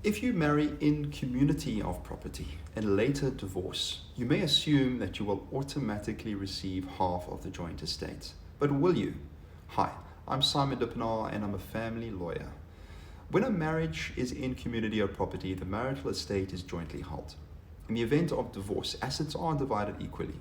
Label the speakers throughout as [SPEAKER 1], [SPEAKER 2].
[SPEAKER 1] If you marry in community of property and later divorce, you may assume that you will automatically receive half of the joint estate. But will you? Hi, I'm Simon Dippenaar and I'm a family lawyer. When a marriage is in community of property, the marital estate is jointly held. In the event of divorce, assets are divided equally.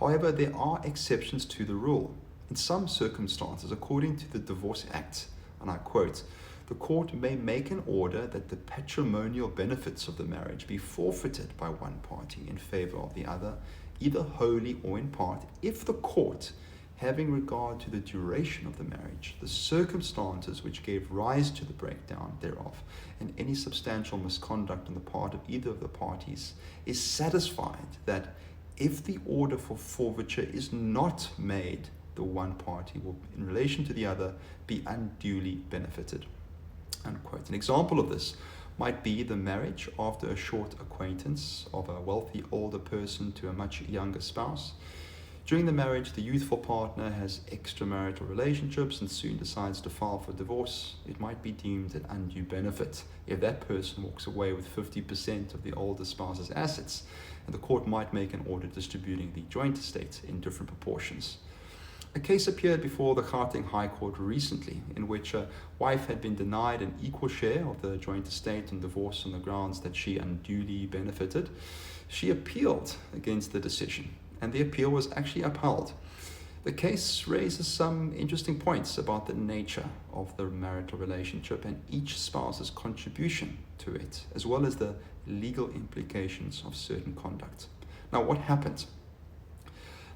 [SPEAKER 1] However, there are exceptions to the rule. In some circumstances, according to the Divorce Act, and I quote, the court may make an order that the patrimonial benefits of the marriage be forfeited by one party in favor of the other, either wholly or in part, if the court, having regard to the duration of the marriage, the circumstances which gave rise to the breakdown thereof, and any substantial misconduct on the part of either of the parties, is satisfied that if the order for forfeiture is not made, the one party will, in relation to the other, be unduly benefited. Unquote. An example of this might be the marriage after a short acquaintance of a wealthy older person to a much younger spouse. During the marriage, the youthful partner has extramarital relationships and soon decides to file for divorce. It might be deemed an undue benefit if that person walks away with 50% of the older spouse's assets, and the court might make an order distributing the joint estate in different proportions. A case appeared before the Gauteng High Court recently in which a wife had been denied an equal share of the joint estate and divorce on the grounds that she unduly benefited. She appealed against the decision, and the appeal was actually upheld. The case raises some interesting points about the nature of the marital relationship and each spouse's contribution to it, as well as the legal implications of certain conduct. Now, what happened?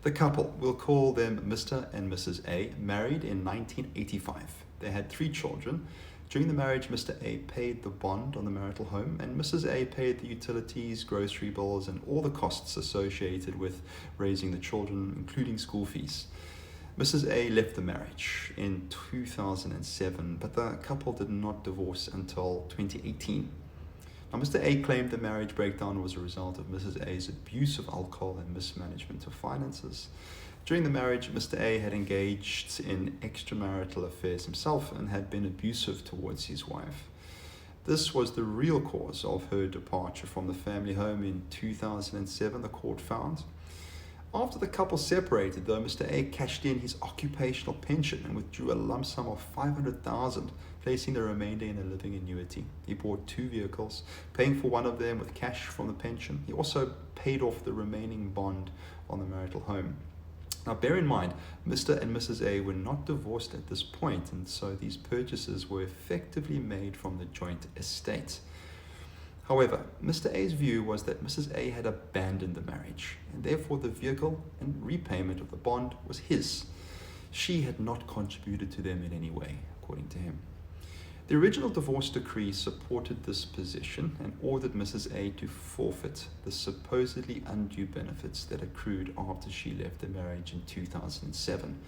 [SPEAKER 1] The couple, we'll call them Mr. and Mrs. A, married in 1985. They had 3 children. During the marriage, Mr. A paid the bond on the marital home, and Mrs. A paid the utilities, grocery bills, and all the costs associated with raising the children, including school fees. Mrs. A left the marriage in 2007, but the couple did not divorce until 2018. Now, Mr. A claimed the marriage breakdown was a result of Mrs. A's abuse of alcohol and mismanagement of finances. During the marriage, Mr. A had engaged in extramarital affairs himself and had been abusive towards his wife. This was the real cause of her departure from the family home in 2007, the court found. After the couple separated, though, Mr. A cashed in his occupational pension and withdrew a lump sum of $500,000, placing the remainder in a living annuity. He bought 2 vehicles, paying for one of them with cash from the pension. He also paid off the remaining bond on the marital home. Now, bear in mind, Mr. and Mrs. A were not divorced at this point, and so these purchases were effectively made from the joint estate. However, Mr. A's view was that Mrs. A had abandoned the marriage, and therefore the vehicle and repayment of the bond was his. She had not contributed to them in any way, according to him. The original divorce decree supported this position and ordered Mrs. A to forfeit the supposedly undue benefits that accrued after she left the marriage in 2007.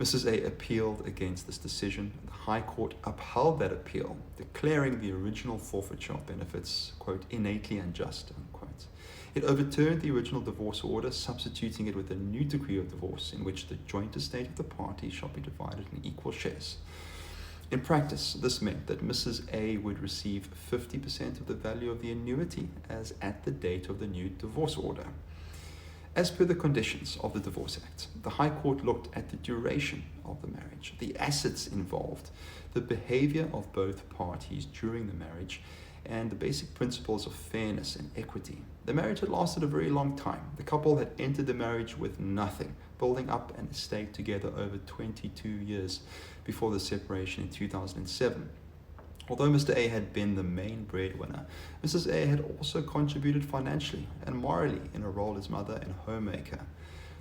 [SPEAKER 1] Mrs. A appealed against this decision. The High Court upheld that appeal, declaring the original forfeiture of benefits, quote, innately unjust, unquote. It overturned the original divorce order, substituting it with a new decree of divorce in which the joint estate of the parties shall be divided in equal shares. In practice, this meant that Mrs. A would receive 50% of the value of the annuity as at the date of the new divorce order. As per the conditions of the Divorce Act, the High Court looked at the duration of the marriage, the assets involved, the behavior of both parties during the marriage, and the basic principles of fairness and equity. The marriage had lasted a very long time. The couple had entered the marriage with nothing, building up an estate together over 22 years before the separation in 2007. Although Mr. A had been the main breadwinner, Mrs. A had also contributed financially and morally in her role as mother and homemaker.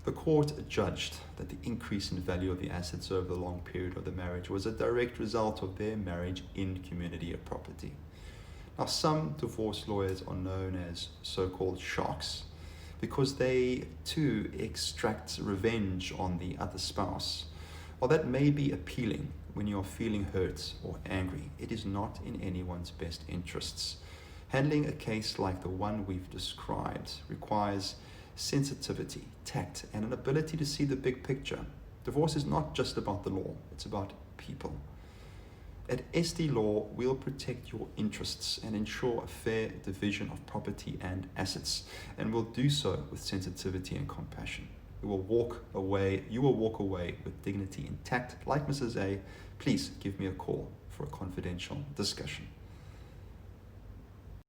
[SPEAKER 1] The court judged that the increase in value of the assets over the long period of the marriage was a direct result of their marriage in community of property. Now, some divorce lawyers are known as so-called sharks because they too extract revenge on the other spouse. While that may be appealing when you are feeling hurt or angry, it is not in anyone's best interests. Handling a case like the one we've described requires sensitivity, tact, and an ability to see the big picture. Divorce is not just about the law, it's about people. At SD Law, we'll protect your interests and ensure a fair division of property and assets, and we'll do so with sensitivity and compassion. You will walk away with dignity intact. Like Mrs. A, please give me a call for a confidential discussion.